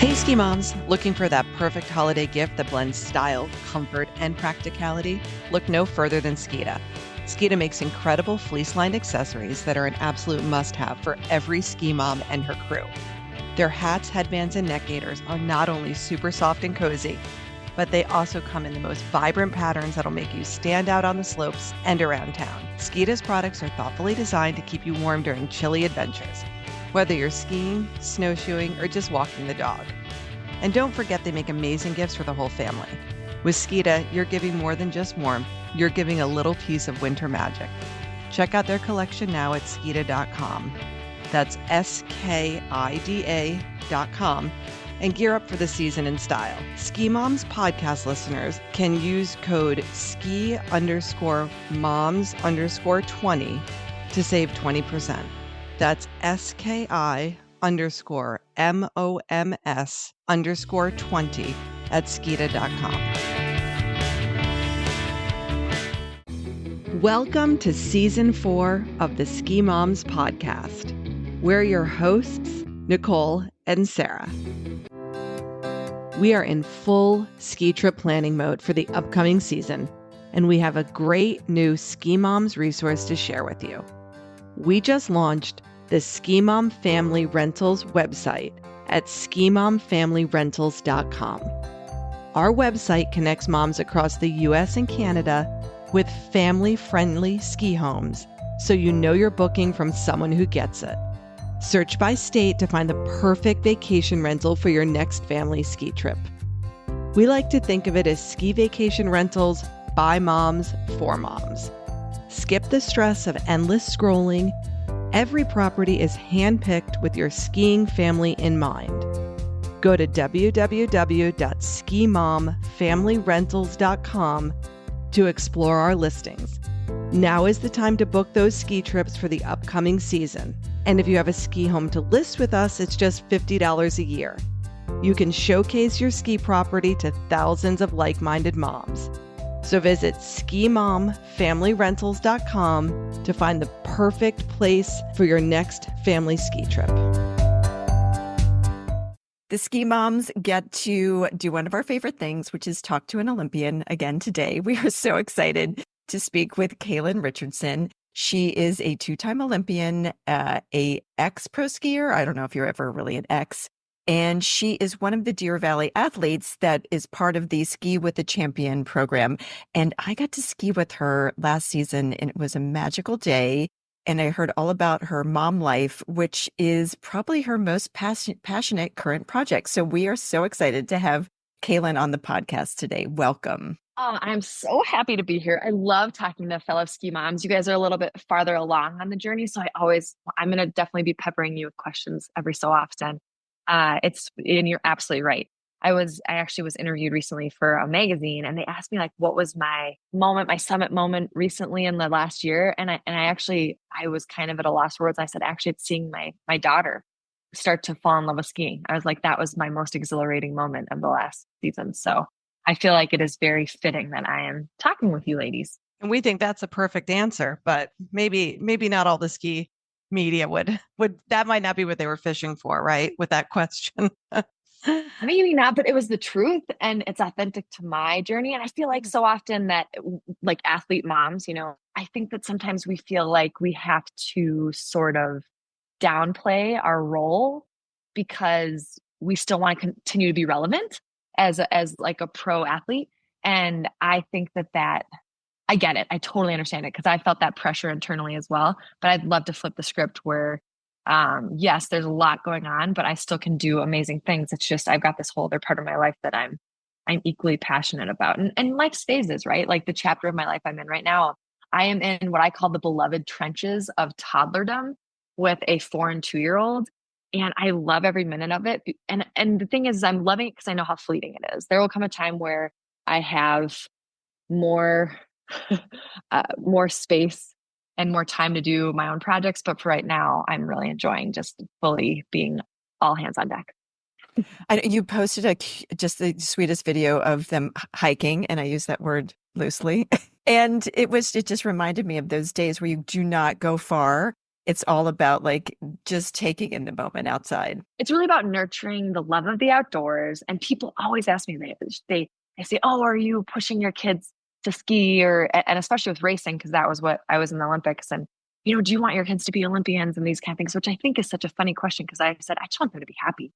Hey, ski moms, looking for that perfect holiday gift that blends style, comfort, and practicality? Look no further than Skida. Skida makes incredible fleece-lined accessories that are an absolute must-have for every ski mom and her crew. Their hats, headbands, and neck gaiters are not only super soft and cozy, but they also come in the most vibrant patterns that'll make you stand out on the slopes and around town. Skida's products are thoughtfully designed to keep you warm during chilly adventures, whether you're skiing, snowshoeing, or just walking the dog. And don't forget they make amazing gifts for the whole family. With Skida, you're giving more than just warmth, you're giving a little piece of winter magic. Check out their collection now at skida.com. That's skida.com, and gear up for the season in style. Ski Moms podcast listeners can use code ski_moms_20 to save 20%. That's SKI_MOMS_20 at skida.com. Welcome to Season 4 of the Ski Moms podcast. We're your hosts, Nicole and Sarah. We are in full ski trip planning mode for the upcoming season, and we have a great new Ski Moms resource to share with you. We just launched the Ski Mom Family Rentals website at skimomfamilyrentals.com. Our website connects moms across the US and Canada with family-friendly ski homes, so you know you're booking from someone who gets it. Search by state to find the perfect vacation rental for your next family ski trip. We like to think of it as ski vacation rentals by moms for moms. Skip the stress of endless scrolling. Every property is handpicked with your skiing family in mind. Go to www.skimomfamilyrentals.com to explore our listings. Now is the time to book those ski trips for the upcoming season. And if you have a ski home to list with us, it's just $50 a year. You can showcase your ski property to thousands of like-minded moms. So visit skimomfamilyrentals.com to find the perfect place for your next family ski trip. The Ski Moms get to do one of our favorite things, which is talk to an Olympian again today. We are so excited to speak with Kaylin Richardson. She is a two-time Olympian, a ex-pro skier. I don't know if you're ever really an ex. And she is one of the Deer Valley athletes that is part of the Ski with the Champion program. And I got to ski with her last season, and it was a magical day. And I heard all about her mom life, which is probably her most passionate current project. So we are so excited to have Kaylin on the podcast today. Welcome. Oh, I'm so happy to be here. I love talking to fellow ski moms. You guys are a little bit farther along on the journey. So I'm going to definitely be peppering you with questions every so often. And you're absolutely right. I actually was interviewed recently for a magazine, and they asked me like, what was my summit moment recently in the last year? And I was kind of at a loss for words. I said, actually, it's seeing my daughter start to fall in love with skiing. I was like, that was my most exhilarating moment of the last season. So I feel like it is very fitting that I am talking with you ladies. And we think that's a perfect answer, but maybe not all the ski media would that might not be what they were fishing for, right? With that question. Maybe not, but it was the truth, and it's authentic to my journey. And I feel like so often that like athlete moms, I think that sometimes we feel like we have to sort of downplay our role because we still want to continue to be relevant as like a pro athlete. And I think that I get it. I totally understand it because I felt that pressure internally as well. But I'd love to flip the script where, yes, there's a lot going on, but I still can do amazing things. It's just I've got this whole other part of my life that I'm equally passionate about. And life's phases, right? Like the chapter of my life I'm in right now, I am in what I call the beloved trenches of toddlerdom with a 4 and 2-year-old. And I love every minute of it. And the thing is, I'm loving it because I know how fleeting it is. There will come a time where I have more space and more time to do my own projects. But for right now, I'm really enjoying just fully being all hands on deck. You posted just the sweetest video of them hiking, and I use that word loosely. And it just reminded me of those days where you do not go far It's all about like just taking in the moment outside. It's really about nurturing the love of the outdoors. And people always ask me, they say, "Oh, are you pushing your kids to ski?" And especially with racing, because that was what I was in the Olympics. And, do you want your kids to be Olympians and these kind of things, which I think is such a funny question because I said, I just want them to be happy.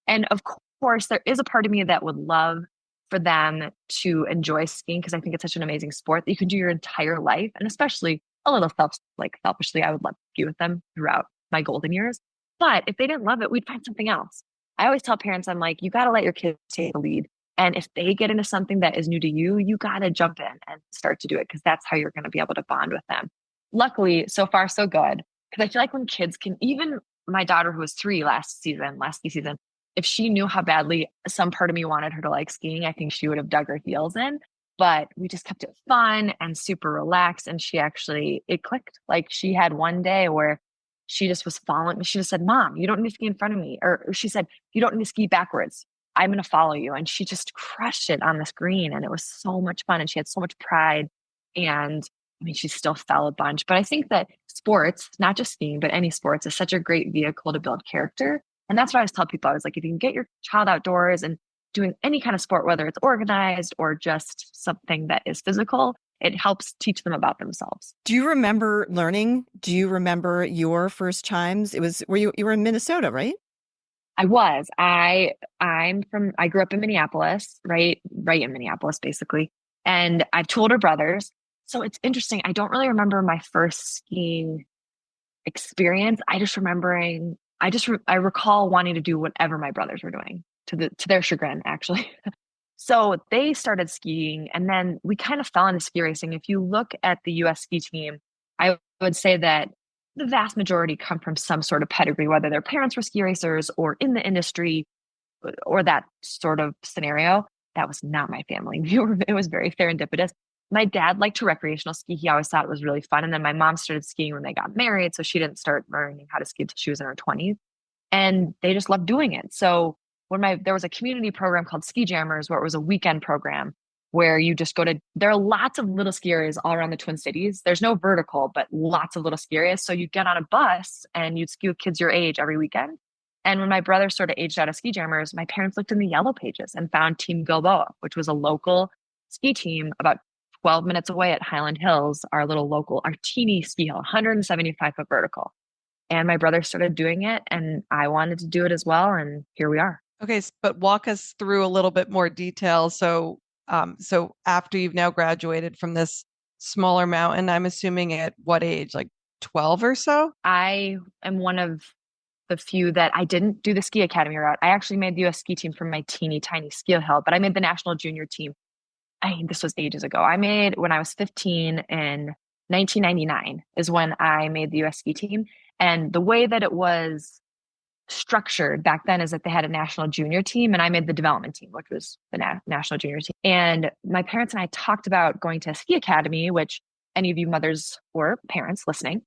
And of course, there is a part of me that would love for them to enjoy skiing because I think it's such an amazing sport that you can do your entire life. And especially a little selfishly, I would love to ski with them throughout my golden years. But if they didn't love it, we'd find something else. I always tell parents, I'm like, you got to let your kids take the lead. And if they get into something that is new to you, you got to jump in and start to do it because that's how you're going to be able to bond with them. Luckily, so far, so good. Because I feel like when kids can, even my daughter who was 3 last ski season, if she knew how badly some part of me wanted her to like skiing, I think she would have dug her heels in. But we just kept it fun and super relaxed. And it clicked. Like she had one day where she just was following. She just said, "Mom, you don't need to ski in front of me." Or she said, "You don't need to ski backwards. I'm going to follow you." And she just crushed it on this green. And it was so much fun. And she had so much pride. And I mean, she still fell a bunch. But I think that sports, not just skiing, but any sports, is such a great vehicle to build character. And that's what I always tell people. I was like, if you can get your child outdoors and doing any kind of sport, whether it's organized or just something that is physical, it helps teach them about themselves. Do you remember learning? Do you remember your first times? You were in Minnesota, right? I was. I grew up in Minneapolis, right in Minneapolis, basically. And I have 2 older brothers. So it's interesting. I don't really remember my first skiing experience. I recall wanting to do whatever my brothers were doing to their chagrin, actually. So they started skiing and then we kind of fell into ski racing. If you look at the US ski team, I would say that the vast majority come from some sort of pedigree, whether their parents were ski racers or in the industry or that sort of scenario. That was not my family. It was very serendipitous. My dad liked to recreational ski. He always thought it was really fun. And then my mom started skiing when they got married. So she didn't start learning how to ski until she was in her 20s. And they just loved doing it. So there was a community program called Ski Jammers, where it was a weekend program where you just there are lots of little ski areas all around the Twin Cities. There's no vertical, but lots of little ski areas. So you'd get on a bus and you'd ski with kids your age every weekend. And when my brother sort of aged out of Ski Jammers, my parents looked in the yellow pages and found Team Gilboa, which was a local ski team about 12 minutes away at Highland Hills, our teeny ski hill, 175-foot vertical. And my brother started doing it and I wanted to do it as well. And here we are. Okay, but walk us through a little bit more detail. So after you've now graduated from this smaller mountain, I'm assuming at what age, like 12 or so? I am one of the few that I didn't do the ski academy route. I actually made the US ski team from my teeny tiny ski hill, but I made the national junior team. This was ages ago. When I was 15 in 1999 is when I made the US ski team. And the way that it was structured back then is that they had a national junior team and I made the development team, which was the national junior team. And my parents and I talked about going to a ski academy, which any of you mothers or parents listening,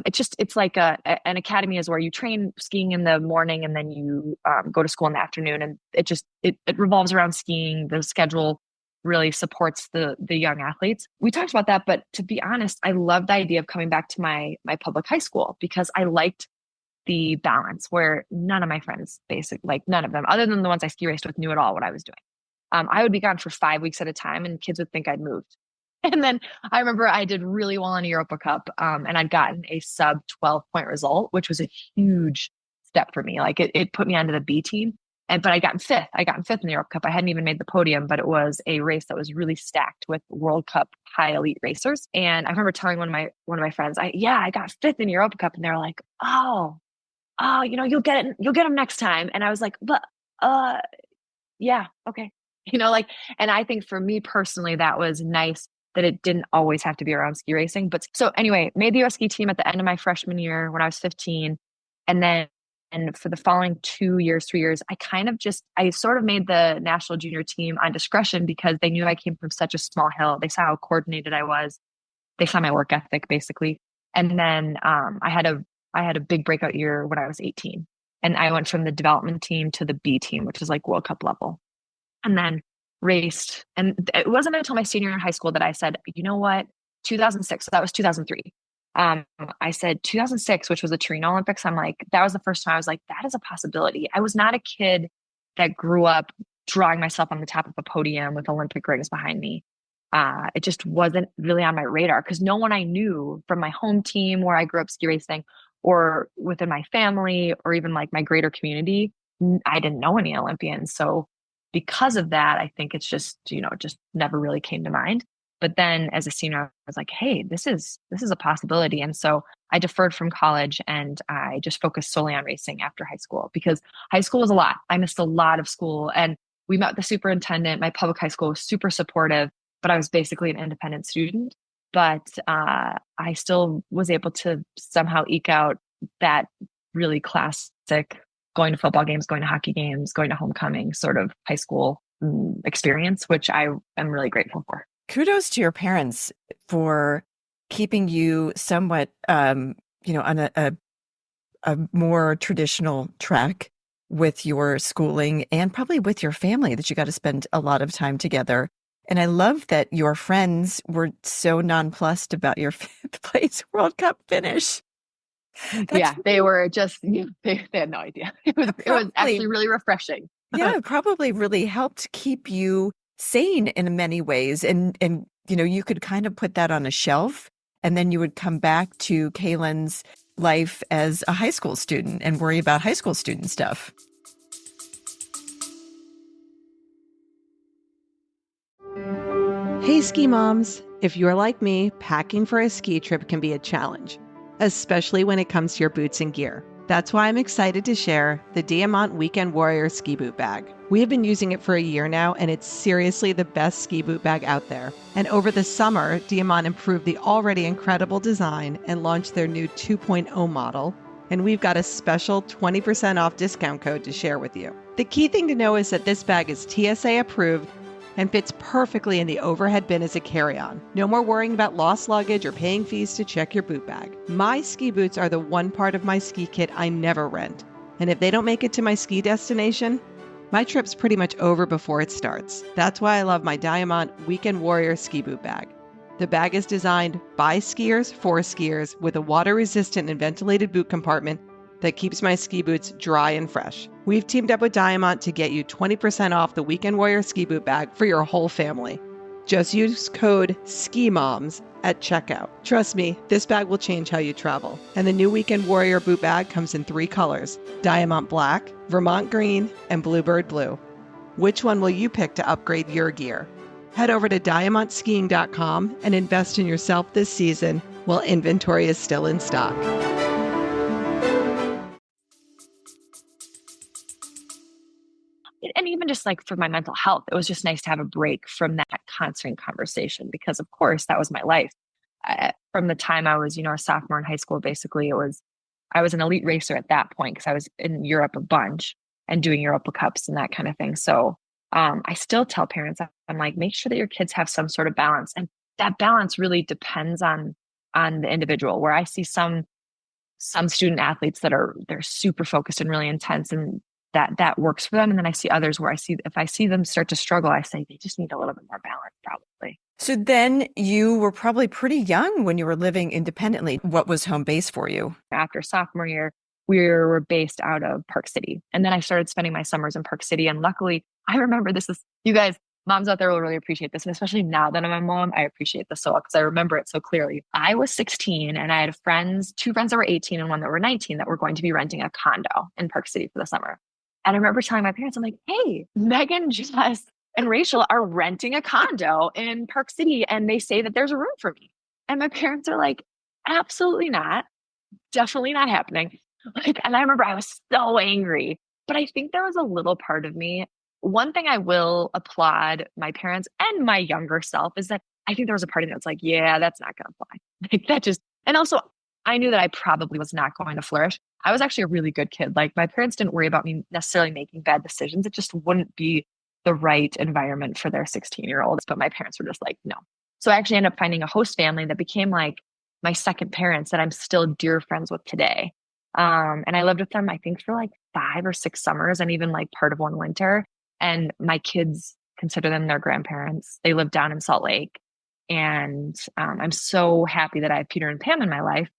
it's like an academy is where you train skiing in the morning and then you go to school in the afternoon. And it revolves around skiing. The schedule really supports the young athletes. We talked about that, but to be honest, I loved the idea of coming back to my public high school because I liked the balance where none of my friends, none of them, other than the ones I ski raced with, knew at all what I was doing. I would be gone for 5 weeks at a time and kids would think I'd moved. And then I remember I did really well in a Europa Cup and I'd gotten a sub 12-point result, which was a huge step for me. Like it put me onto the B team. But I got in fifth. I got in fifth in the Europa Cup. I hadn't even made the podium, but it was a race that was really stacked with World Cup high elite racers. And I remember telling one of my friends, I got fifth in Europa Cup, and they were like, "Oh, you'll get them next time." And I was like, "But, yeah, okay." And I think for me personally, that was nice that it didn't always have to be around ski racing. But so anyway, made the US ski team at the end of my freshman year when I was 15, and then. And for the following 3 years, I sort of made the national junior team on discretion because they knew I came from such a small hill. They saw how coordinated I was. They saw my work ethic basically. And then I had a big breakout year when I was 18 and I went from the development team to the B team, which is like World Cup level, and then raced. And it wasn't until my senior year in high school that I said, you know what, 2006, so that was 2003. Um, I said 2006, which was the Torino Olympics. I'm like, that was the first time I was like, that is a possibility. I was not a kid that grew up drawing myself on the top of a podium with Olympic rings behind me. It just wasn't really on my radar because no one I knew from my home team where I grew up ski racing or within my family or even like my greater community, I didn't know any Olympians. So because of that, I think it's just, just never really came to mind. But then as a senior, I was like, hey, this is a possibility. And so I deferred from college and I just focused solely on racing after high school because high school was a lot. I missed a lot of school and we met the superintendent. My public high school was super supportive, but I was basically an independent student. But I still was able to somehow eke out that really classic going to football games, going to hockey games, going to homecoming sort of high school experience, which I am really grateful for. Kudos to your parents for keeping you somewhat, on a more traditional track with your schooling and probably with your family that you got to spend a lot of time together. And I love that your friends were so nonplussed about your fifth place World Cup finish. They were just, they had no idea. It was actually really refreshing. Yeah, it probably really helped keep you sane in many ways. And you could kind of put that on a shelf and then you would come back to Kaylin's life as a high school student and worry about high school student stuff. Hey, ski moms. If you're like me, packing for a ski trip can be a challenge, especially when it comes to your boots and gear. That's why I'm excited to share the Diamant Weekend Warrior ski boot bag. We have been using it for a year now, and it's seriously the best ski boot bag out there. And over the summer, Diamant improved the already incredible design and launched their new 2.0 model. And we've got a special 20% off discount code to share with you. The key thing to know is that this bag is TSA approved and fits perfectly in the overhead bin as a carry-on. No more worrying about lost luggage or paying fees to check your boot bag. My ski boots are the one part of my ski kit I never rent. And if they don't make it to my ski destination, my trip's pretty much over before it starts. That's why I love my Diamant Weekend Warrior ski boot bag. The bag is designed by skiers for skiers with a water-resistant and ventilated boot compartment that keeps my ski boots dry and fresh. We've teamed up with Diamant to get you 20% off the Weekend Warrior ski boot bag for your whole family. Just use code SKIMOMS at checkout. Trust me, this bag will change how you travel. And the new Weekend Warrior boot bag comes in 3 colors: Diamant Black, Vermont Green, and Bluebird Blue. Which one will you pick to upgrade your gear? Head over to diamantskiing.com and invest in yourself this season while inventory is still in stock. And even just like for my mental health, it was just nice to have a break from that constant conversation because, of course, that was my life. From the time I was, a sophomore in high school, basically, I was an elite racer at that point because I was in Europe a bunch and doing Europa Cups and that kind of thing. So I still tell parents, I'm like, make sure that your kids have some sort of balance, and that balance really depends on the individual. Where I see some student athletes they're super focused and really intense, and that works for them. And then I see others where if I see them start to struggle, I say they just need a little bit more balance, probably. So then you were probably pretty young when you were living independently. What was home base for you? After sophomore year, we were based out of Park City. And then I started spending my summers in Park City. And luckily, I remember you guys, moms out there will really appreciate this. And especially now that I'm a mom, I appreciate this so well because I remember it so clearly. I was 16 and I had two friends that were 18 and one that were 19 that were going to be renting a condo in Park City for the summer. And I remember telling my parents, I'm like, hey, Megan, Jess, and Rachel are renting a condo in Park City and they say that there's a room for me. And my parents are like, absolutely not. Definitely not happening. And I remember I was so angry, but I think there was a little part of me. One thing I will applaud my parents and my younger self is that I think there was a part of me that's like, yeah, that's not going to fly. And also I knew that I probably was not going to flourish. I was actually a really good kid. Like my parents didn't worry about me necessarily making bad decisions. It just wouldn't be the right environment for their 16-year-olds. But my parents were just like, no. So I actually ended up finding a host family that became like my second parents that I'm still dear friends with today. And I lived with them, I think, for like 5 or 6 summers and even like part of one winter. And my kids consider them their grandparents. They live down in Salt Lake. And I'm so happy that I have Peter and Pam in my life.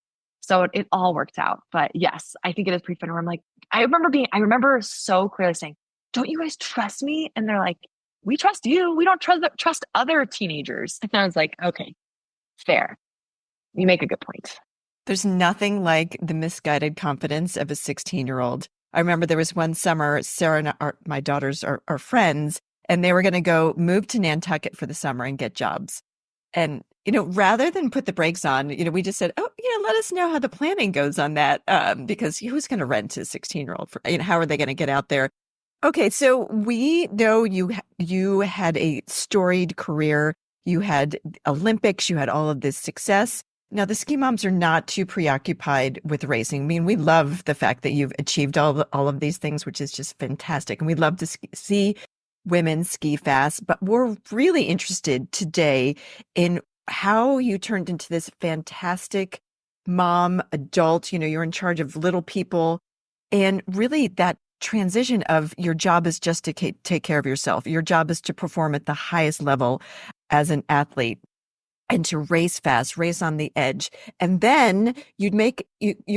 So it all worked out. But yes, I think it is pretty fun where I'm like, I remember so clearly saying, don't you guys trust me? And they're like, we trust you. We don't trust other teenagers. And I was like, okay, fair. You make a good point. There's nothing like the misguided confidence of a 16-year-old. I remember there was one summer, Sarah and my daughters are friends, and they were going to go move to Nantucket for the summer and get jobs. And, rather than put the brakes on, we just said, oh, let us know how the planning goes on that. Because who's going to rent a 16-year-old? How are they going to get out there? Okay, so we know you had a storied career. You had Olympics. You had all of this success. Now, the ski moms are not too preoccupied with racing. I mean, we love the fact that you've achieved all of these things, which is just fantastic. And we'd love to see women ski fast. But we're really interested today in how you turned into this fantastic mom, adult. You're in charge of little people. And really that transition of your job is just to take care of yourself. Your job is to perform at the highest level as an athlete and to race fast, race on the edge. And then you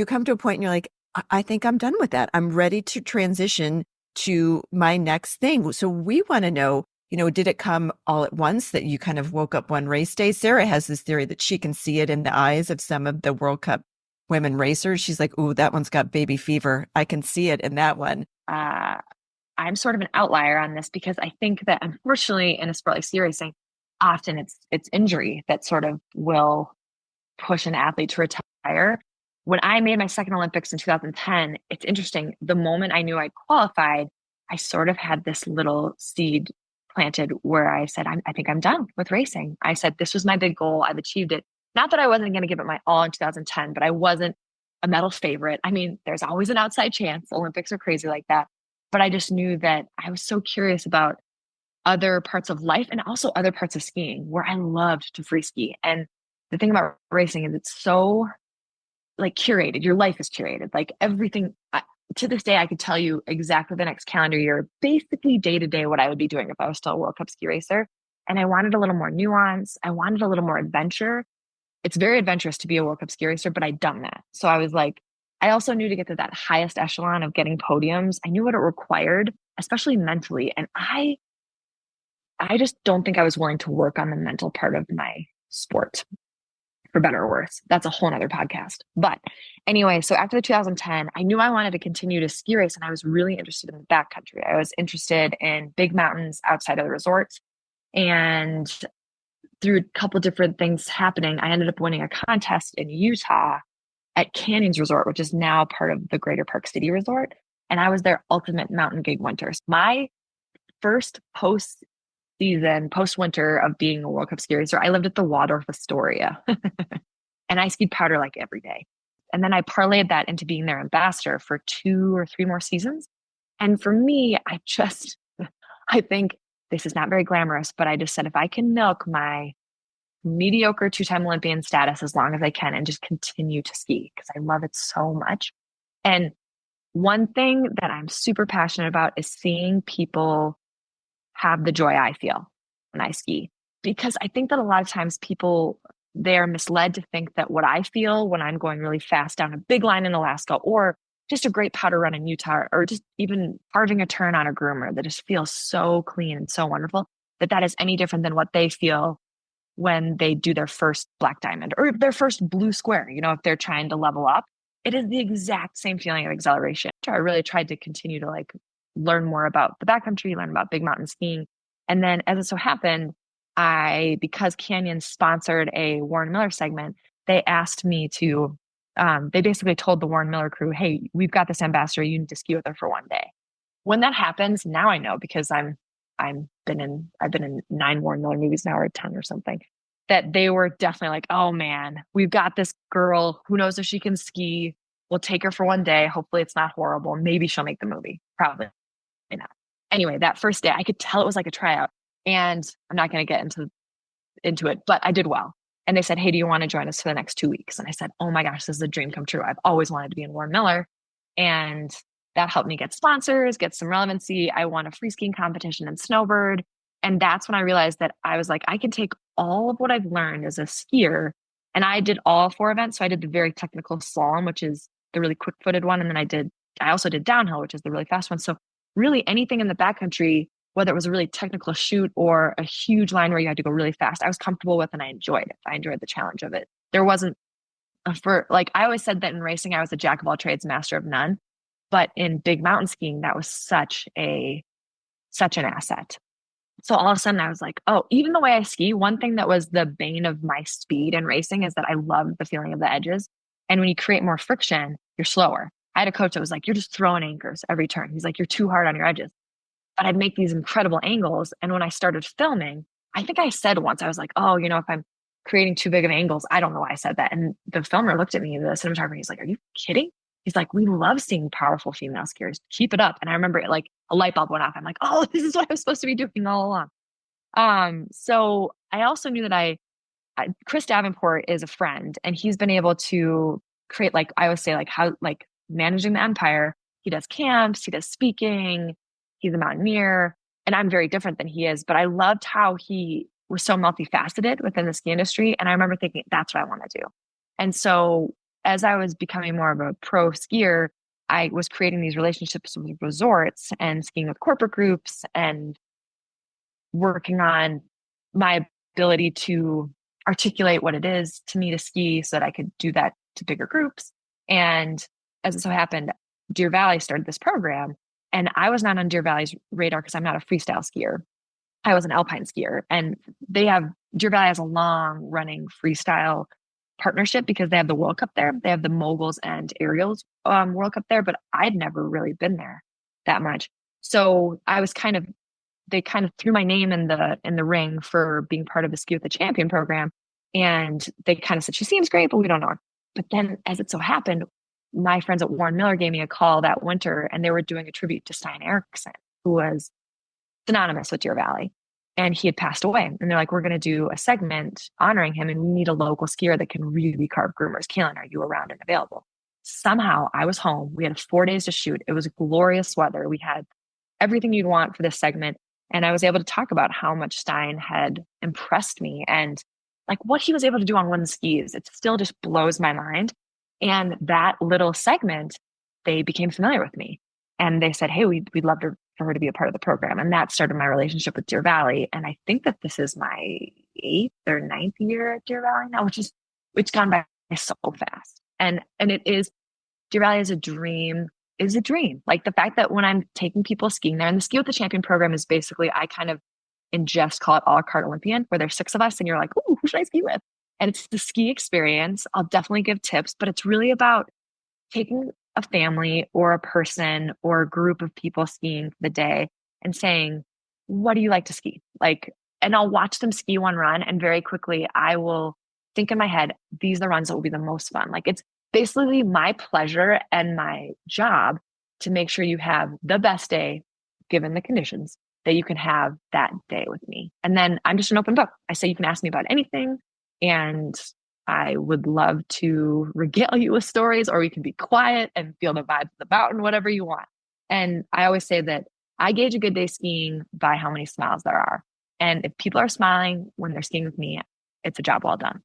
come to a point and you're like, I think I'm done with that. I'm ready to transition to my next thing. So we want to know, did it come all at once that you kind of woke up one race day? Sarah has this theory that she can see it in the eyes of some of the World Cup women racers. She's like, ooh, that one's got baby fever. I can see it in that one. I'm sort of an outlier on this because I think that unfortunately in a sport like ski racing, often it's injury that sort of will push an athlete to retire. When I made my second Olympics in 2010, it's interesting. The moment I knew I'd qualified, I sort of had this little seed planted where I said, I think I'm done with racing. I said, this was my big goal. I've achieved it. Not that I wasn't going to give it my all in 2010, but I wasn't a medal favorite. I mean, there's always an outside chance. Olympics are crazy like that. But I just knew that I was so curious about other parts of life and also other parts of skiing where I loved to free ski. And the thing about racing is it's so like curated. Your life is curated. Like everything to this day, I could tell you exactly the next calendar year, basically day to day, what I would be doing if I was still a World Cup ski racer. And I wanted a little more nuance. I wanted a little more adventure. It's very adventurous to be a World Cup ski racer, but I'd done that. So I was like, I also knew to get to that highest echelon of getting podiums, I knew what it required, especially mentally. And I just don't think I was willing to work on the mental part of my sport, for better or worse. That's a whole nother podcast. But anyway, so after the 2010, I knew I wanted to continue to ski race and I was really interested in the backcountry. I was interested in big mountains outside of the resorts. And through a couple of different things happening, I ended up winning a contest in Utah at Canyons Resort, which is now part of the Greater Park City Resort. And I was their ultimate mountain gig winter. My first post-winter of being a World Cup ski racer, I lived at the Waldorf Astoria and I skied powder like every day. And then I parlayed that into being their ambassador for 2 or 3 more seasons. And for me, I think this is not very glamorous, but I just said, if I can milk my mediocre 2-time Olympian status as long as I can and just continue to ski because I love it so much. And one thing that I'm super passionate about is seeing people have the joy I feel when I ski, because I think that a lot of times they're misled to think that what I feel when I'm going really fast down a big line in Alaska or just a great powder run in Utah or just even carving a turn on a groomer that just feels so clean and so wonderful, that is any different than what they feel when they do their first black diamond or their first blue square. If they're trying to level up, it is the exact same feeling of exhilaration. I really tried to continue to learn more about the backcountry, learn about big mountain skiing. And then as it so happened, because Canyon sponsored a Warren Miller segment, they asked me to, they basically told the Warren Miller crew, hey, we've got this ambassador, you need to ski with her for one day. When that happens, now I know because I've been in 9 Warren Miller movies now or 10 or something, that they were definitely like, oh man, we've got this girl who knows if she can ski. We'll take her for one day. Hopefully it's not horrible. Maybe she'll make the movie. Probably not. Anyway, that first day, I could tell it was like a tryout. And I'm not going to get into it, but I did well. And they said, hey, do you want to join us for the next 2 weeks? And I said, oh my gosh, this is a dream come true. I've always wanted to be in Warren Miller. And that helped me get sponsors, get some relevancy. I won a free skiing competition in snowbird. And that's when I realized that I was like, I can take all of what I've learned as a skier, and I did all 4 events. So I did the very technical slalom, which is the really quick footed one. And then I also did downhill, which is the really fast one. So really anything in the backcountry, whether it was a really technical shoot or a huge line where you had to go really fast, I was comfortable with and I enjoyed it. I enjoyed the challenge of it. There wasn't for like, I always said that in racing, I was a jack of all trades, master of none. But in big mountain skiing, that was such an asset. So all of a sudden I was like, oh, even the way I ski, one thing that was the bane of my speed in racing is that I loved the feeling of the edges. And when you create more friction, you're slower. I had a coach that was like, you're just throwing anchors every turn. He's like, you're too hard on your edges. But I'd make these incredible angles. And when I started filming, I think I said once, I was like, oh, if I'm creating too big of angles, I don't know why I said that. And the filmer looked at me, the cinematographer, he's like, are you kidding? He's like, we love seeing powerful female skiers. Keep it up. And I remember it like a light bulb went off. I'm like, oh, this is what I was supposed to be doing all along. So I also knew that Chris Davenport is a friend and he's been able to create, like, I always say, like how, like managing the empire. He does camps, he does speaking, he's a mountaineer, and I'm very different than he is, but I loved how he was so multifaceted within the ski industry. And I remember thinking, that's what I want to do. And so as I was becoming more of a pro skier, I was creating these relationships with resorts and skiing with corporate groups and working on my ability to articulate what it is to me to ski so that I could do that to bigger groups. And as it so happened, Deer Valley started this program, and I was not on Deer Valley's radar because I'm not a freestyle skier. I was an alpine skier, and Deer Valley has a long running freestyle partnership because they have the World Cup there. They have the moguls and aerials World Cup there, but I'd never really been there that much. So they kind of threw my name in the ring for being part of the Ski with the Champion program. And they kind of said, she seems great, but we don't know her. But then as it so happened, my friends at Warren Miller gave me a call that winter, and they were doing a tribute to Stein Eriksen, who was synonymous with Deer Valley. And he had passed away. And they're like, we're going to do a segment honoring him, and we need a local skier that can really carve groomers. Kaylin, are you around and available? Somehow I was home. We had 4 days to shoot. It was glorious weather. We had everything you'd want for this segment. And I was able to talk about how much Stein had impressed me and like what he was able to do on one skis. It still just blows my mind. And that little segment, they became familiar with me. And they said, hey, we'd love for her to be a part of the program. And that started my relationship with Deer Valley. And I think that this is my 8th or 9th year at Deer Valley now, which gone by so fast. And it is, Deer Valley is a dream. Like the fact that when I'm taking people skiing there, and the Ski with the Champion program is basically, I kind of call it a la carte Olympian, where there's 6 of us and you're like, ooh, who should I ski with? And it's the ski experience. I'll definitely give tips, but it's really about taking a family or a person or a group of people skiing for the day and saying, what do you like to ski? Like, and I'll watch them ski one run, and very quickly I will think in my head, these are the runs that will be the most fun. Like it's basically my pleasure and my job to make sure you have the best day, given the conditions, that you can have that day with me. And then I'm just an open book. I say you can ask me about anything, and I would love to regale you with stories, or we can be quiet and feel the vibes of the mountain, whatever you want. And I always say that I gauge a good day skiing by how many smiles there are. And if people are smiling when they're skiing with me, it's a job well done.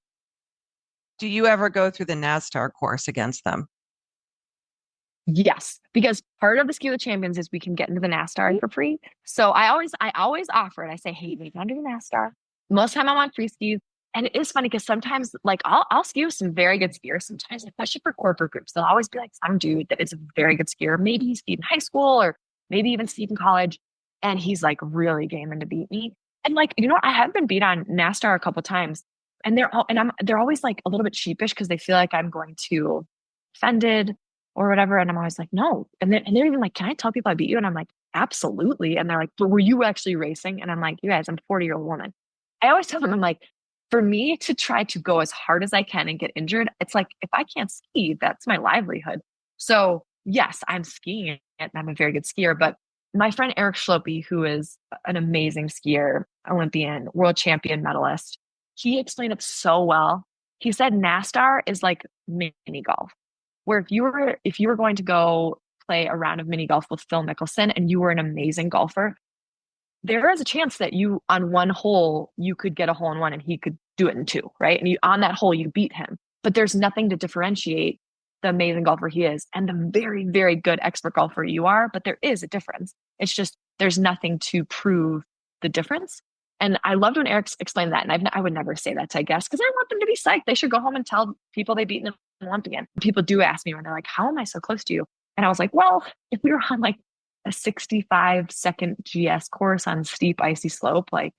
Do you ever go through the NASTAR course against them? Yes, because part of the Ski of the Champions is we can get into the NASTAR for free. So I always offer it. I say, hey, we can do the NASTAR. Most of the time I'm on free skis. And it is funny because sometimes like I'll ski with some very good skiers sometimes, especially for corporate groups. They'll always be like some dude that is a very good skier. Maybe he skied in high school or maybe even skied in college. And he's like really gaming to beat me. And like, I have been beat on NASTAR a couple of times. And they're always like a little bit sheepish because they feel like I'm going to offended or whatever. And I'm always like, no. And they're even like, can I tell people I beat you? And I'm like, absolutely. And they're like, but were you actually racing? And I'm like, you guys, I'm a 40-year-old woman. I always tell them, I'm like, for me to try to go as hard as I can and get injured, it's like, if I can't ski, that's my livelihood. So yes, I'm skiing and I'm a very good skier, but my friend Eric Schlope, who is an amazing skier, Olympian, world champion medalist, he explained it so well. He said NASTAR is like mini golf, where if you were going to go play a round of mini golf with Phil Mickelson and you were an amazing golfer, there is a chance that you on one hole, you could get a hole in one and he could do it in two, right? And you on that hole, you beat him. But there's nothing to differentiate the amazing golfer he is and the very, very good expert golfer you are. But there is a difference. It's just there's nothing to prove the difference. And I loved when Eric explained that. And I would never say that to guests because I want them to be psyched. They should go home and tell people they beat in the Olympian. People do ask me when they're like, how am I so close to you? And I was like, well, if we were on like a 65-second GS course on steep, icy slope, like,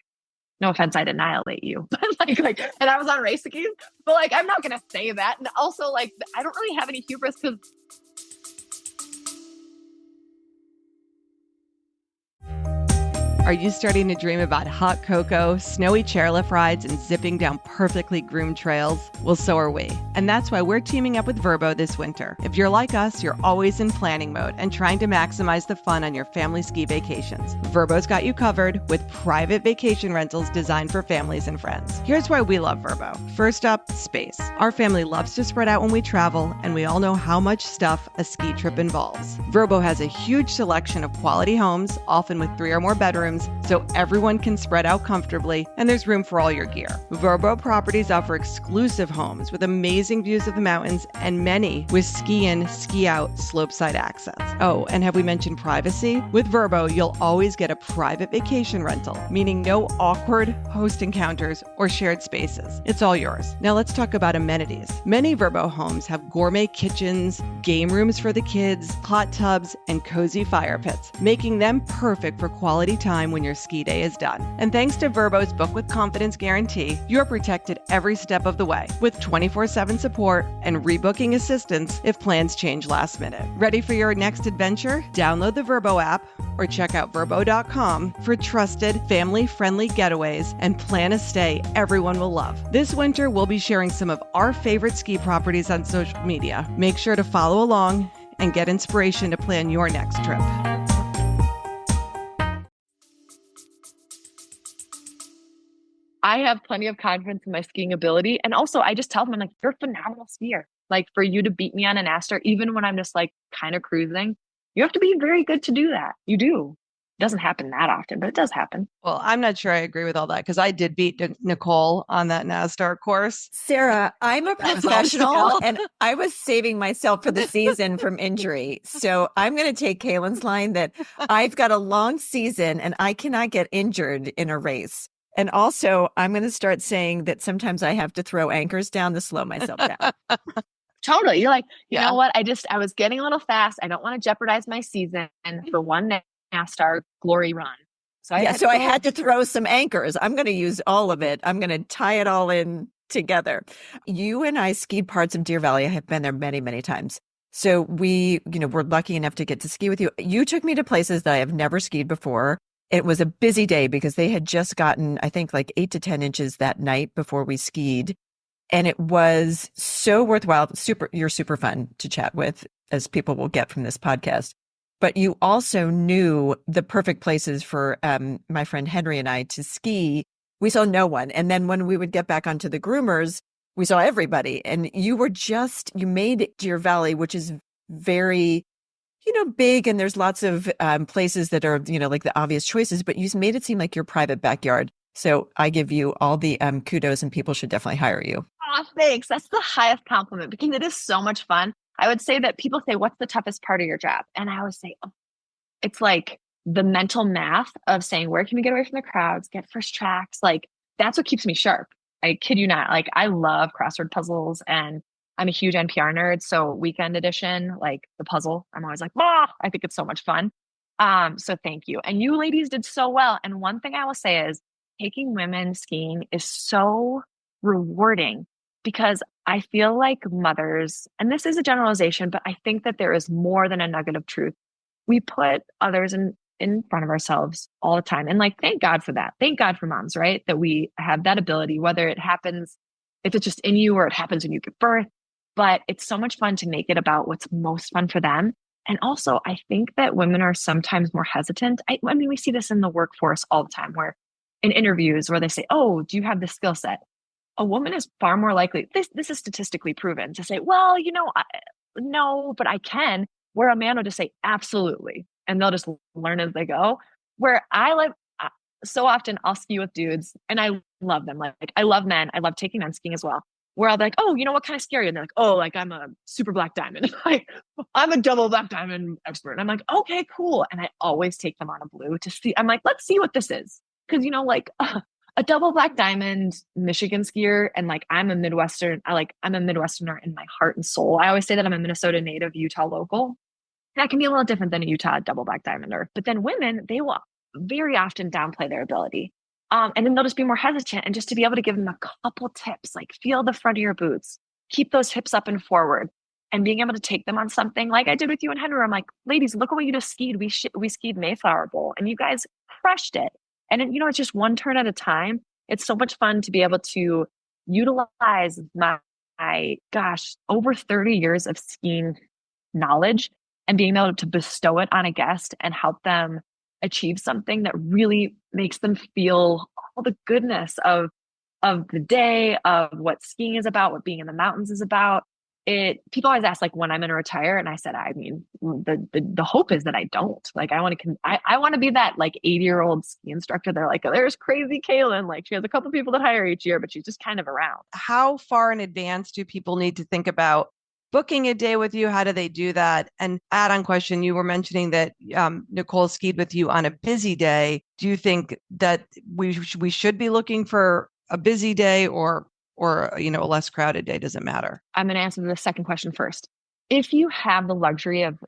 no offense, I'd annihilate you. But and I was on race skis, but like, I'm not going to say that. And also like, I don't really have any hubris because Are you starting to dream about hot cocoa, snowy chairlift rides, and zipping down perfectly groomed trails? Well, so are we. And that's why we're teaming up with Vrbo this winter. If you're like us, you're always in planning mode and trying to maximize the fun on your family ski vacations. Vrbo's got you covered with private vacation rentals designed for families and friends. Here's why we love Vrbo. First up, space. Our family loves to spread out when we travel, and we all know how much stuff a ski trip involves. Vrbo has a huge selection of quality homes, often with 3 or more bedrooms, so everyone can spread out comfortably and there's room for all your gear. Vrbo properties offer exclusive homes with amazing views of the mountains and many with ski in, ski out, slopeside access. Oh, and have we mentioned privacy? With Vrbo, you'll always get a private vacation rental, meaning no awkward host encounters or shared spaces. It's all yours. Now let's talk about amenities. Many Vrbo homes have gourmet kitchens, game rooms for the kids, hot tubs, and cozy fire pits, making them perfect for quality time when your ski day is done. And thanks to Vrbo's Book with Confidence guarantee, you're protected every step of the way with 24/7 support and rebooking assistance if plans change last minute. Ready for your next adventure? Download the Vrbo app or check out vrbo.com for trusted, family-friendly getaways and plan a stay everyone will love. This winter, we'll be sharing some of our favorite ski properties on social media. Make sure to follow along and get inspiration to plan your next trip. I have plenty of confidence in my skiing ability. And also I just tell them, I'm like, you're a phenomenal skier. Like for you to beat me on an Aster, even when I'm just like kind of cruising, you have to be very good to do that. You do. It doesn't happen that often, but it does happen. Well, I'm not sure I agree with all that because I did beat Nicole on that NASCAR course. Sarah, I'm a professional and I was saving myself for the season from injury. So I'm going to take Kaylin's line that I've got a long season and I cannot get injured in a race. And also, I'm going to start saying that sometimes I have to throw anchors down to slow myself down. Totally. You're like, you know what? I was getting a little fast. I don't want to jeopardize my season for one NASCAR glory run. So I had to throw some anchors. I'm going to use all of it. I'm going to tie it all in together. You and I skied parts of Deer Valley. I have been there many, many times. So we're lucky enough to get to ski with you. You took me to places that I have never skied before. It was a busy day because they had just gotten, I think, like 8 to 10 inches that night before we skied. And it was so worthwhile. You're super fun to chat with, as people will get from this podcast. But you also knew the perfect places for my friend Henry and I to ski. We saw no one. And then when we would get back onto the groomers, we saw everybody. And you made Deer Valley, which is very big, and there's lots of places that are, like the obvious choices, but you made it seem like your private backyard. So I give you all the kudos, and people should definitely hire you. Oh, thanks. That's the highest compliment because it is so much fun. I would say that people say, what's the toughest part of your job? And I always say, it's like the mental math of saying, where can we get away from the crowds, get first tracks? Like, that's what keeps me sharp. I kid you not. Like, I love crossword puzzles and I'm a huge NPR nerd. So weekend edition, like the puzzle, I'm always like, I think it's so much fun. So thank you. And you ladies did so well. And one thing I will say is taking women skiing is so rewarding because I feel like mothers, and this is a generalization, but I think that there is more than a nugget of truth. We put others in front of ourselves all the time. And like, thank God for that. Thank God for moms, right? That we have that ability, whether it happens, if it's just in you or it happens when you give birth. But it's so much fun to make it about what's most fun for them. And also, I think that women are sometimes more hesitant. I mean, we see this in the workforce all the time, where in interviews where they say, oh, do you have this skill set? A woman is far more likely, this is statistically proven, to say, well, no, but I can. Where a man will just say, absolutely. And they'll just learn as they go. Where I so often I'll ski with dudes and I love them. Like I love men. I love taking men skiing as well. Where I'll be like, oh, you know what kind of ski are you? And they're like, oh, like I'm a super black diamond. Like I'm a double black diamond expert. And I'm like, okay, cool. And I always take them on a blue to see. I'm like, let's see what this is. Cause like a double black diamond Michigan skier. And like, I'm a Midwesterner in my heart and soul. I always say that I'm a Minnesota native, Utah local. That can be a little different than a Utah double black diamonder. But then women, they will very often downplay their ability. And then they'll just be more hesitant. And just to be able to give them a couple tips, like feel the front of your boots, keep those hips up and forward, and being able to take them on something like I did with you and Henry. I'm like, ladies, look at what you just skied. We skied Mayflower Bowl and you guys crushed it. And it's just one turn at a time. It's so much fun to be able to utilize my gosh, over 30 years of skiing knowledge and being able to bestow it on a guest and help them achieve something that really makes them feel all the goodness of the day, of what skiing is about, what being in the mountains is about. People always ask like when I'm going to retire, and I said, I mean, the hope is that I don't. Like I want to be that like 80-year-old ski instructor. They're like, there's crazy Kaylin. Like she has a couple people that hire each year, but she's just kind of around. How far in advance do people need to think about booking a day with you? How do they do that? And add-on question, you were mentioning that Nicole skied with you on a busy day. Do you think that we should be looking for a busy day or a less crowded day? Does it matter? I'm going to answer the second question first. If you have the luxury of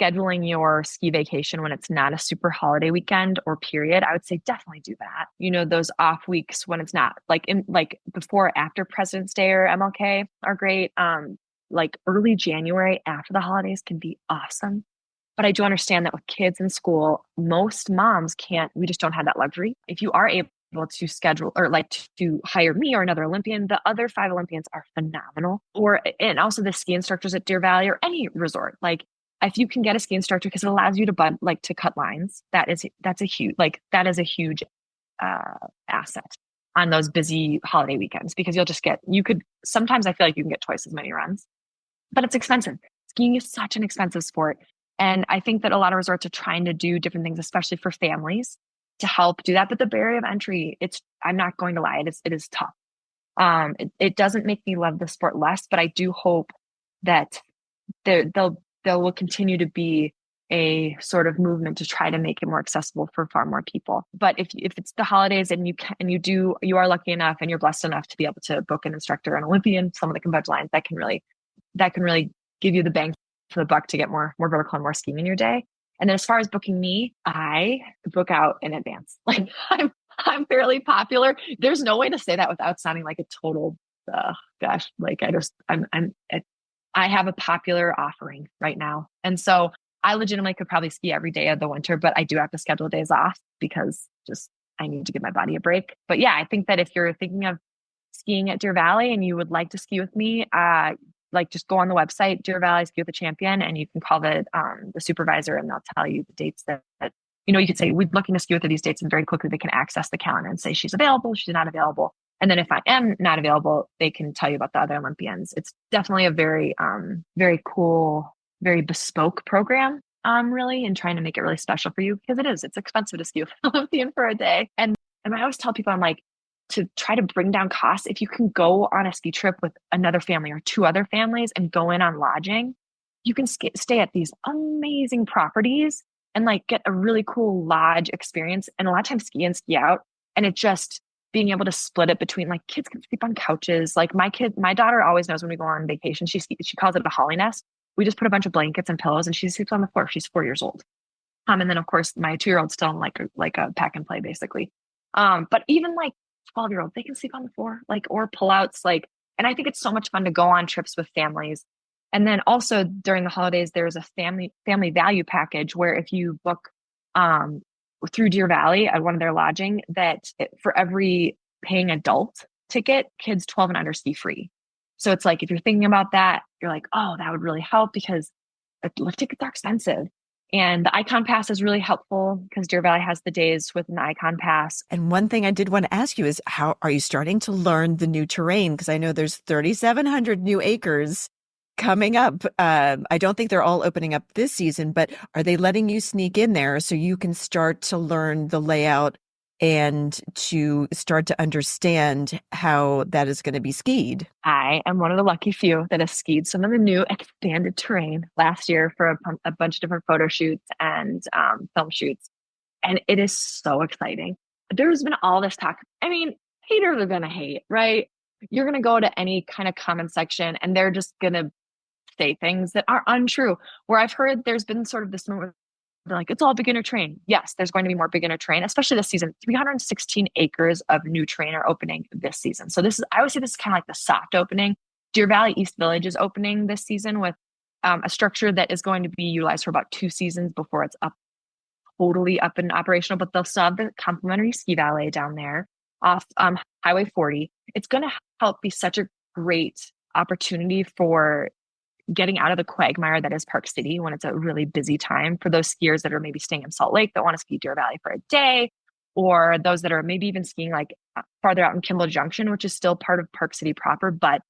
scheduling your ski vacation when it's not a super holiday weekend or period, I would say definitely do that. Those off weeks when it's not like before or after President's Day or MLK are great. Like early January after the holidays can be awesome. But I do understand that with kids in school, most moms we just don't have that luxury. If you are able to schedule or like to hire me or another Olympian, the other 5 Olympians are phenomenal. And also the ski instructors at Deer Valley or any resort, like if you can get a ski instructor, because it allows you to cut lines, that's a huge asset on those busy holiday weekends, because sometimes I feel like you can get twice as many runs, but it's expensive. Skiing is such an expensive sport. And I think that a lot of resorts are trying to do different things, especially for families, to help do that. But the barrier of entry, I'm not going to lie, it is tough. It doesn't make me love the sport less, but I do hope that there will continue to be a sort of movement to try to make it more accessible for far more people. But if it's the holidays and you are lucky enough and you're blessed enough to be able to book an instructor, an Olympian, someone that can budge lines, that can really give you the bang for the buck to get more vertical and more skiing in your day. And then as far as booking me, I book out in advance. Like I'm fairly popular. There's no way to say that without sounding like a total gosh. Like I have a popular offering right now. And so I legitimately could probably ski every day of the winter, but I do have to schedule days off because I need to give my body a break. But yeah, I think that if you're thinking of skiing at Deer Valley and you would like to ski with me, just go on the website, Deer Valley Ski with a Champion, and you can call the supervisor and they'll tell you the dates that you could say, we're looking to ski with her these dates, and very quickly they can access the calendar and say she's available, she's not available. And then if I am not available, they can tell you about the other Olympians. It's definitely a very, very cool, very bespoke program, really, and trying to make it really special for you, because it's expensive to ski with an Olympian for a day. And I always tell people, I'm like, to try to bring down costs, if you can go on a ski trip with another family or 2 other families and go in on lodging, you can stay at these amazing properties and like get a really cool lodge experience. And a lot of times ski in, ski out. And it just being able to split it between, like, kids can sleep on couches. Like my daughter always knows when we go on vacation, she calls it a holly nest. We just put a bunch of blankets and pillows and she sleeps on the floor. She's 4 years old. And then of course my 2-year-old's still in like a pack and play basically. But even like 12-year-olds, they can sleep on the floor, like, or pullouts, like, and I think it's so much fun to go on trips with families. And then also during the holidays, there's a family value package where if you book through Deer Valley at one of their lodging, for every paying adult ticket, kids 12 and under ski free. So it's like, if you're thinking about that, you're like, oh, that would really help, because lift tickets are expensive. And the Icon Pass is really helpful because Deer Valley has the days with an Icon Pass. And one thing I did want to ask you is, how are you starting to learn the new terrain? Because I know there's 3,700 new acres coming up. I don't think they're all opening up this season, but are they letting you sneak in there so you can start to learn the layout and to start to understand how that is going to be skied? I am one of the lucky few that has skied some of the new expanded terrain last year for a bunch of different photo shoots and film shoots. And it is so exciting. There's been all this talk. I mean, haters are going to hate, right? You're going to go to any kind of comment section and they're just going to say things that are untrue. Where I've heard there's been sort of this moment they're like, it's all beginner terrain. Yes, there's going to be more beginner terrain, especially this season. 316 acres of new terrain are opening this season. So this is, I would say this is kind of like the soft opening. Deer Valley East Village is opening this season with a structure that is going to be utilized for about 2 seasons before it's totally up and operational, but they'll still have the complimentary ski valet down there off Highway 40. It's going to help be such a great opportunity for getting out of the quagmire that is Park City when it's a really busy time for those skiers that are maybe staying in Salt Lake that want to ski Deer Valley for a day, or those that are maybe even skiing like farther out in Kimball Junction, which is still part of Park City proper, but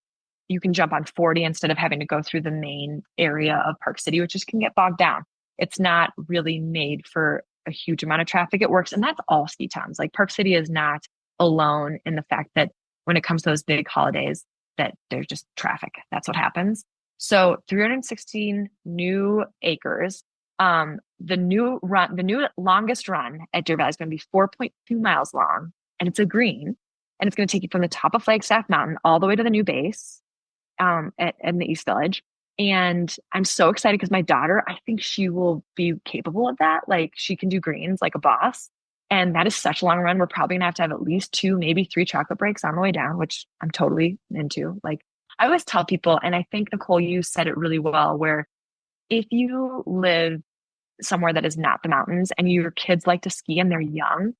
you can jump on 40 instead of having to go through the main area of Park City, which just can get bogged down. It's not really made for a huge amount of traffic. It works, and that's all ski towns. Like Park City is not alone in the fact that when it comes to those big holidays, that there's just traffic. That's what happens. So 316 new acres. The new longest run at Deer Valley is going to be 4.2 miles long, and it's a green, and it's going to take you from the top of Flagstaff Mountain all the way to the new base in the East Village. And I'm so excited because my daughter, I think she will be capable of that. Like she can do greens like a boss. And that is such a long run. We're probably gonna have to have at least 2, maybe 3 chocolate breaks on the way down, which I'm totally into. Like I always tell people, and I think Nicole, you said it really well, where if you live somewhere that is not the mountains and your kids like to ski and they're young,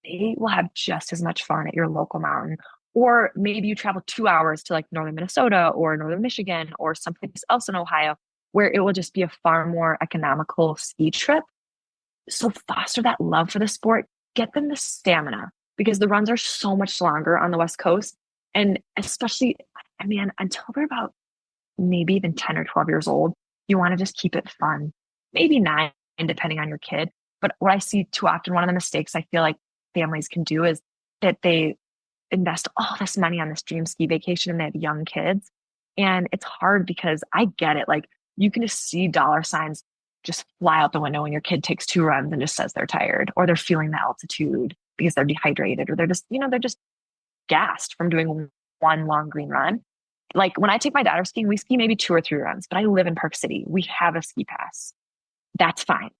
they will have just as much fun at your local mountain. Or maybe you travel 2 hours to like northern Minnesota or northern Michigan or someplace else in Ohio where it will just be a far more economical ski trip. So foster that love for the sport, get them the stamina because the runs are so much longer on the West Coast. And especially, I mean, until they're about maybe even 10 or 12 years old, you want to just keep it fun. Maybe 9, depending on your kid. But what I see too often, one of the mistakes I feel like families can do is that they invest all this money on this dream ski vacation and they have young kids. And it's hard because I get it. Like you can just see dollar signs just fly out the window when your kid takes 2 runs and just says they're tired or they're feeling the altitude because they're dehydrated or they're just, they're just gassed from doing one long green run. Like when I take my daughter skiing, we ski maybe 2 or 3 runs, but I live in Park City. We have a ski pass. That's fine.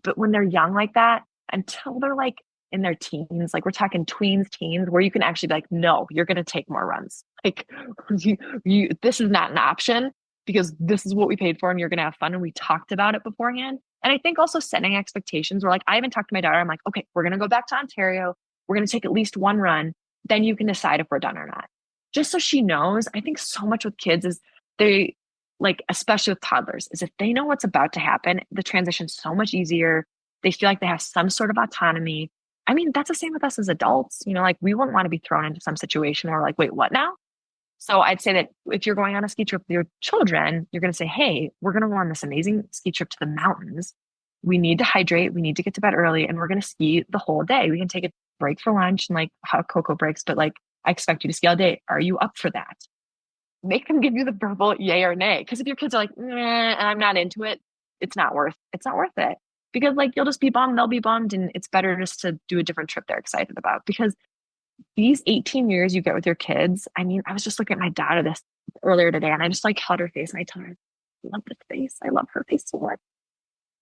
But when they're young like that, until they're like in their teens, like we're talking tweens, teens, where you can actually be like, no, you're going to take more runs. Like this is not an option because this is what we paid for and you're going to have fun. And we talked about it beforehand. And I think also setting expectations where like, I even talked to my daughter. I'm like, okay, we're going to go back to Ontario. We're going to take at least 1 run. Then you can decide if we're done or not. Just so she knows, I think so much with kids is they like, especially with toddlers, is if they know what's about to happen, the transition's so much easier. They feel like they have some sort of autonomy. I mean, that's the same with us as adults. Like we wouldn't want to be thrown into some situation where like, wait, what now? So I'd say that if you're going on a ski trip with your children, you're going to say, hey, we're going to go on this amazing ski trip to the mountains. We need to hydrate. We need to get to bed early and we're going to ski the whole day. We can take a break for lunch and like hot cocoa breaks, but like, I expect you to ski all day. Are you up for that? Make them give you the verbal yay or nay. Because if your kids are like, nah, I'm not into it, it's not worth it. Because like you'll just be bummed, they'll be bummed, and it's better just to do a different trip they're excited about. Because these 18 years you get with your kids, I mean, I was just looking at my daughter this earlier today, and I just like held her face and I told her, I love this face. I love her face so much.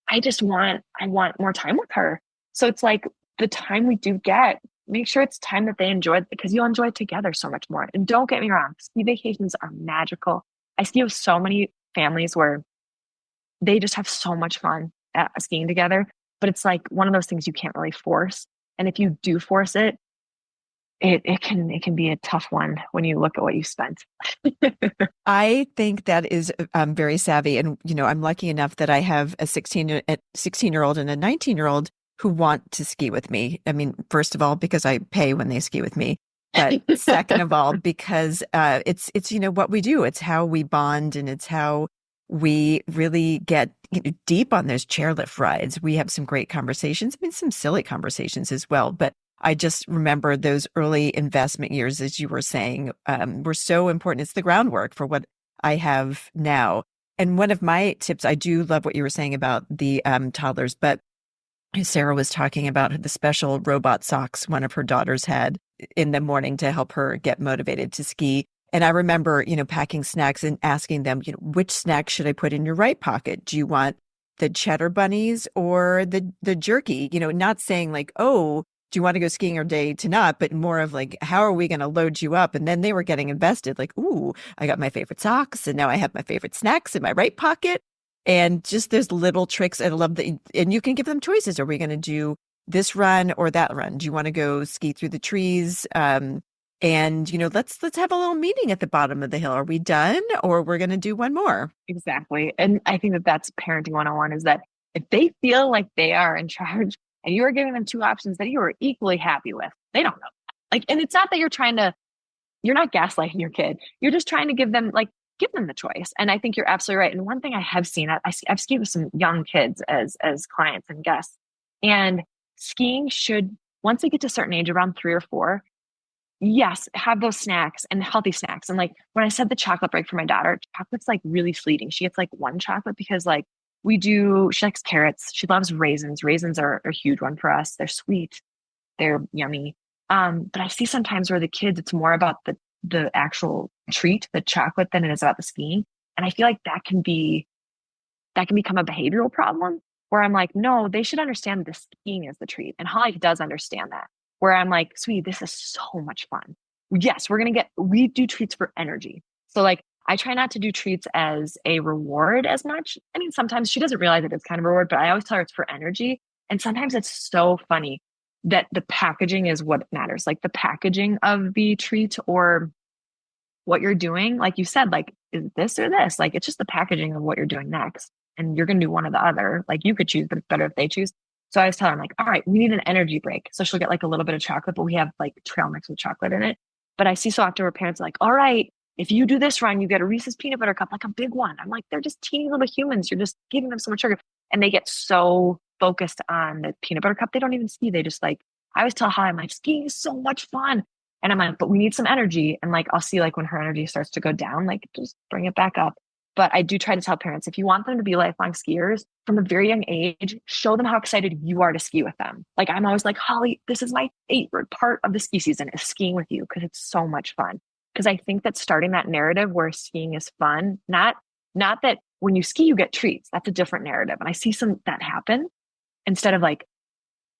I want more time with her. So it's like the time we do get, make sure it's time that they enjoy it because you'll enjoy it together so much more. And don't get me wrong, ski vacations are magical. I ski with so many families where they just have so much fun at skiing together, but it's like one of those things you can't really force. And if you do force it, it can be a tough one when you look at what you spent. I think that is very savvy. And, I'm lucky enough that I have a 16-year-old and a 19-year-old who want to ski with me. I mean, first of all, because I pay when they ski with me. But second of all, because it's what we do. It's how we bond, and it's how we really get deep on those chairlift rides. We have some great conversations. I mean, some silly conversations as well. But I just remember those early investment years, as you were saying, were so important. It's the groundwork for what I have now. And one of my tips, I do love what you were saying about the toddlers, but Sarah was talking about the special robot socks one of her daughters had in the morning to help her get motivated to ski. And I remember, packing snacks and asking them, which snack should I put in your right pocket? Do you want the cheddar bunnies or the jerky? Not saying like, oh, do you want to go skiing or day to not, but more of like, how are we going to load you up? And then they were getting invested like, ooh, I got my favorite socks and now I have my favorite snacks in my right pocket. And just those little tricks. I love that. And you can give them choices. Are we going to do this run or that run? Do you want to go ski through the trees? And let's have a little meeting at the bottom of the hill. Are we done, or we're going to do one more? Exactly. And I think that that's parenting 101, is that if they feel like they are in charge and you are giving them two options that you are equally happy with, they don't know. And it's not that you're not gaslighting your kid. You're just trying to give them the choice. And I think you're absolutely right. And one thing I have seen, I've skied with some young kids as clients and guests, and skiing should, once they get to a certain age, around 3 or 4, yes, have those snacks and healthy snacks. And like when I said the chocolate break for my daughter, chocolate's like really fleeting. She gets like one chocolate because she likes carrots. She loves raisins. Raisins are a huge one for us. They're sweet. They're yummy. But I see sometimes where the kids, it's more about the actual treat, the chocolate, than it is about the skiing. And I feel like that can become a behavioral problem where I'm like, no, they should understand the skiing is the treat. And Holly does understand that, where I'm like, sweetie, this is so much fun. Yes, we do treats for energy. So like, I try not to do treats as a reward as much. I mean, sometimes she doesn't realize that it's kind of a reward, but I always tell her it's for energy. And sometimes it's so funny that the packaging is what matters. Like the packaging of the treat or what you're doing, like you said, like, is this or this? Like, it's just the packaging of what you're doing next. And you're going to do one or the other. Like you could choose, but it's better if they choose. So I was telling her, I'm like, all right, we need an energy break. So she'll get like a little bit of chocolate, but we have like trail mix with chocolate in it. But I see so often where parents are like, all right, if you do this run, you get a Reese's peanut butter cup, like a big one. I'm like, they're just teeny little humans. You're just giving them so much sugar. And they get so focused on the peanut butter cup, they don't even ski. They just like, I always tell Holly, I'm like, skiing is so much fun. And I'm like, but we need some energy. And like, I'll see like when her energy starts to go down, like just bring it back up. But I do try to tell parents, if you want them to be lifelong skiers from a very young age, show them how excited you are to ski with them. Like I'm always like, Holly, this is my favorite part of the ski season is skiing with you because it's so much fun. Because I think that starting that narrative where skiing is fun, not that when you ski, you get treats. That's a different narrative. And I see some that happen instead of like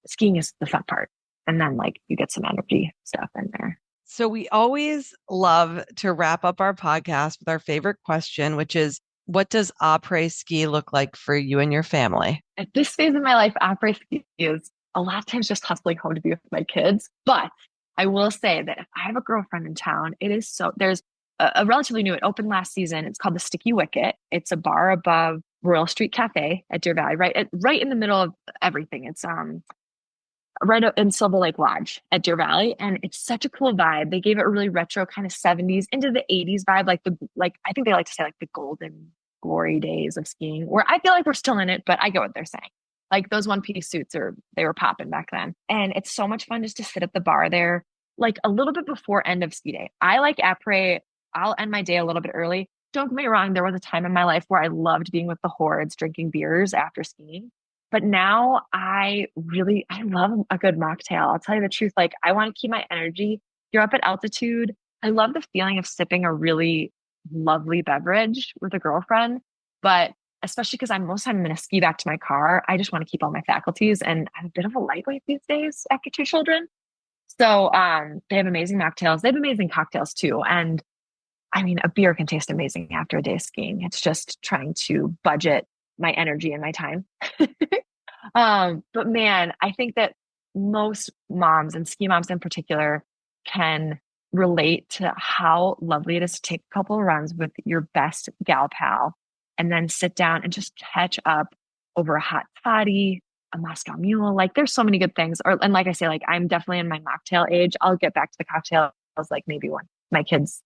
skiing is the fun part. And then like you get some energy stuff in there. So we always love to wrap up our podcast with our favorite question, which is, what does après ski look like for you and your family? At this phase of my life, après ski is a lot of times just hustling home to be with my kids. But I will say that if I have a girlfriend in town, there's a relatively new, it opened last season. It's called the Sticky Wicket. It's a bar above Royal Street Cafe at Deer Valley, right in the middle of everything. It's right up in Silver Lake Lodge at Deer Valley. And it's such a cool vibe. They gave it a really retro kind of 70s into the 80s vibe. Like I think they like to say like the golden glory days of skiing, where I feel like we're still in it, but I get what they're saying. Like those one-piece suits they were popping back then. And it's so much fun just to sit at the bar there, like a little bit before end of ski day. I like après. I'll end my day a little bit early. Don't get me wrong. There was a time in my life where I loved being with the hordes, drinking beers after skiing. But now I love a good mocktail. I'll tell you the truth. Like I want to keep my energy. You're up at altitude. I love the feeling of sipping a really lovely beverage with a girlfriend, but especially because most of the time I'm going to ski back to my car. I just want to keep all my faculties, and I'm a bit of a lightweight these days after 2 children. So they have amazing mocktails. They have amazing cocktails too. And I mean, a beer can taste amazing after a day of skiing. It's just trying to budget my energy and my time. But man, I think that most moms and ski moms in particular can relate to how lovely it is to take a couple of runs with your best gal pal and then sit down and just catch up over a hot toddy, a Moscow Mule. Like there's so many good things. And like I say, like I'm definitely in my mocktail age. I'll get back to the cocktail like maybe when my kids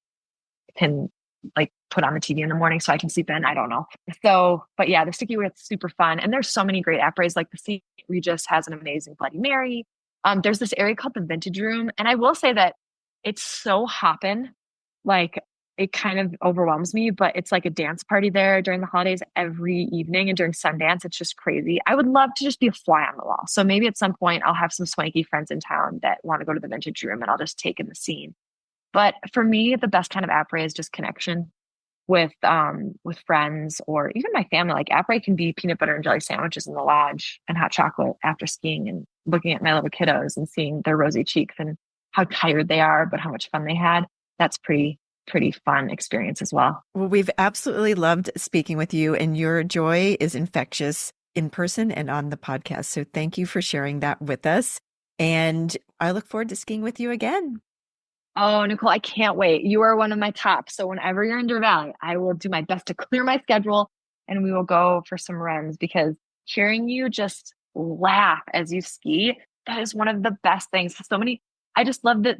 can like put on the TV in the morning so I can sleep in. I don't know. So, but yeah, the sticky width's super fun. And there's so many great apres. Like the St. Regis has an amazing Bloody Mary. There's this area called the Vintage Room. And I will say that it's so hopping. Like it kind of overwhelms me, but it's like a dance party there during the holidays every evening, and during Sundance, it's just crazy. I would love to just be a fly on the wall. So maybe at some point I'll have some swanky friends in town that want to go to the Vintage Room, and I'll just take in the scene. But for me, the best kind of apres is just connection with friends or even my family. Like apres can be peanut butter and jelly sandwiches in the lodge and hot chocolate after skiing, and looking at my little kiddos and seeing their rosy cheeks and how tired they are, but how much fun they had. That's pretty fun experience as well. Well, we've absolutely loved speaking with you, and your joy is infectious in person and on the podcast. So thank you for sharing that with us. And I look forward to skiing with you again. Oh, Nicole, I can't wait. You are one of my tops. So whenever you're in Deer Valley, I will do my best to clear my schedule and we will go for some runs, because hearing you just laugh as you ski, that is one of the best things. I just love that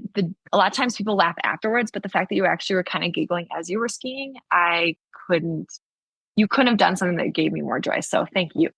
a lot of times people laugh afterwards, but the fact that you actually were kind of giggling as you were skiing, you couldn't have done something that gave me more joy. So thank you.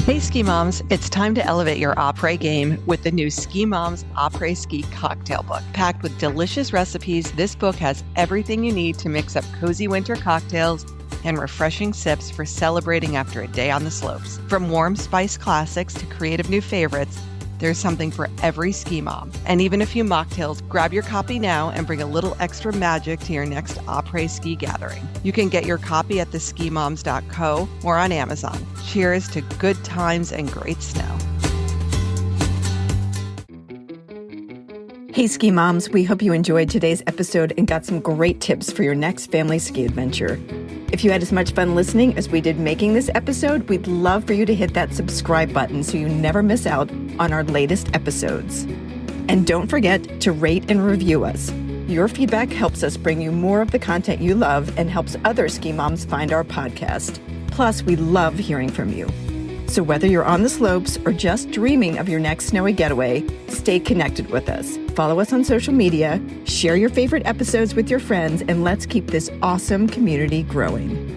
Hey, Ski Moms, it's time to elevate your après game with the new Ski Moms Après Ski Cocktail Book. Packed with delicious recipes, this book has everything you need to mix up cozy winter cocktails and refreshing sips for celebrating after a day on the slopes. From warm spice classics to creative new favorites, there's something for every ski mom. And even a few mocktails. Grab your copy now and bring a little extra magic to your next après ski gathering. You can get your copy at theskimoms.co or on Amazon. Cheers to good times and great snow. Hey, Ski Moms, we hope you enjoyed today's episode and got some great tips for your next family ski adventure. If you had as much fun listening as we did making this episode, we'd love for you to hit that subscribe button so you never miss out on our latest episodes. And don't forget to rate and review us. Your feedback helps us bring you more of the content you love and helps other ski moms find our podcast. Plus, we love hearing from you. So whether you're on the slopes or just dreaming of your next snowy getaway, stay connected with us. Follow us on social media, share your favorite episodes with your friends, and let's keep this awesome community growing.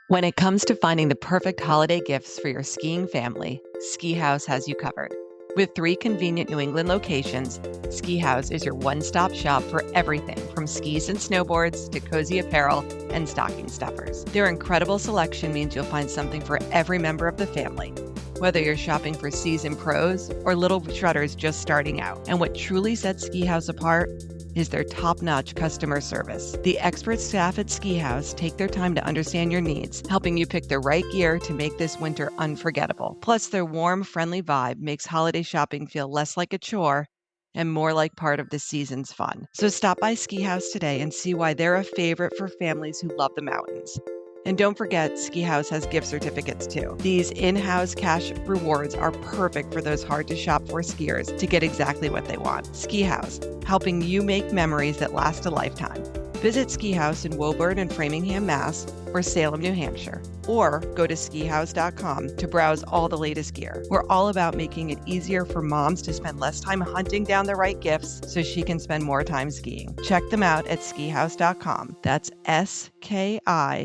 When it comes to finding the perfect holiday gifts for your skiing family, Ski House has you covered. With 3 convenient New England locations, Ski House is your one-stop shop for everything from skis and snowboards to cozy apparel and stocking stuffers. Their incredible selection means you'll find something for every member of the family, whether you're shopping for seasoned pros or little shredders just starting out. And what truly sets Ski House apart is their top-notch customer service. The expert staff at Ski House take their time to understand your needs, helping you pick the right gear to make this winter unforgettable. Plus, their warm, friendly vibe makes holiday shopping feel less like a chore and more like part of the season's fun. So stop by Ski House today and see why they're a favorite for families who love the mountains. And don't forget, Ski House has gift certificates too. These in-house cash rewards are perfect for those hard-to-shop for skiers to get exactly what they want. Ski House, helping you make memories that last a lifetime. Visit Ski House in Woburn and Framingham, Mass, or Salem, New Hampshire. Or go to skihouse.com to browse all the latest gear. We're all about making it easier for moms to spend less time hunting down the right gifts so she can spend more time skiing. Check them out at skihouse.com. That's SKIHAUS.com.